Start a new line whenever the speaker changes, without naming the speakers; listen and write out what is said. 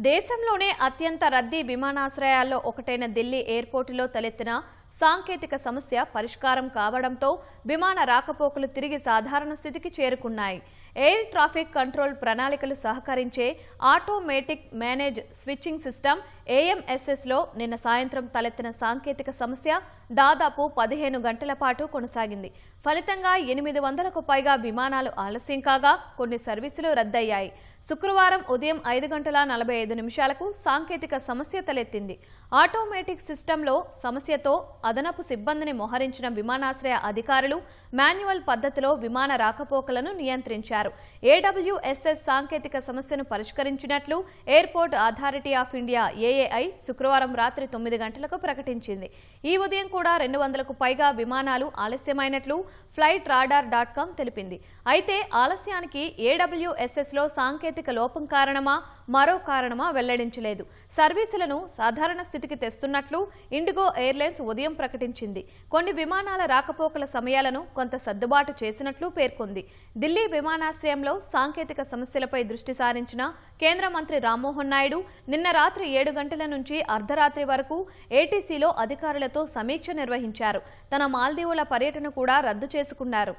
దేశంలోనే అత్యంత రద్దీ విమానాశ్రయాల్లో ఒకటైన ఢిల్లీ ఎయిర్పోర్టులో తలెత్తిన సాంకేతిక సమస్య పరిష్కారం కావడంతో విమాన రాకపోకలు తిరిగి సాధారణ స్థితికి చేరుకున్నాయి. ఎయిర్ ట్రాఫిక్ కంట్రోల్ ప్రణాళికలు సహకరించే ఆటోమేటిక్ మేనేజ్ స్విచ్చింగ్ సిస్టమ్ AMSSలో నిన్న సాయంత్రం తలెత్తిన సాంకేతిక సమస్య దాదాపు 15 గంటల పాటు కొనసాగింది. ఫలితంగా 800కు పైగా విమానాలు ఆలస్యం కాగా కొన్ని సర్వీసులు రద్దయ్యాయి. శుక్రవారం ఉదయం 5:45 సాంకేతిక సమస్య తలెత్తింది. ఆటోమేటిక్ సిస్టంలో సమస్యతో అదనపు సిబ్బందిని మోహరించిన విమానాశ్రయ అధికారులు మాన్యువల్ పద్ధతిలో విమాన రాకపోకలను నియంత్రించారు. AWSS సాంకేతిక సమస్యను పరిష్కరించినట్లు airport authority of India AAI శుక్రవారం రాత్రి 9 గంటలకు ప్రకటించింది. ఈ ఉదయం కూడా 200కు పైగా విమానాలు ఆలస్యమైనట్లు flightradar.com తెలిపింది. అయితే ఆలస్యానికి AWSSలో సాంకేతిక లోపం కారణమా మరో కారణమా వెల్లడించలేదు. సర్వీసులను సాధారణ స్థితికి తెస్తున్నట్లు ఇండిగో ఎయిర్లైన్స్ ఉదయం ప్రకటించింది. కొన్ని విమానాల రాకపోకల సమయాలను కొంత సర్దుబాటు చేసినట్లు పేర్కొంది. ఢిల్లీ విమానాశ్రయంలో సాంకేతిక సమస్యలపై దృష్టి సారించిన కేంద్ర మంత్రి రామ్మోహన్ నాయుడు నిన్న రాత్రి 7 గంటల నుంచి అర్ధరాత్రి వరకు ATCలో అధికారులతో సమీక్ష నిర్వహించారు. తన మాల్దీవుల పర్యటన కూడా రద్దు చేసుకున్నారు.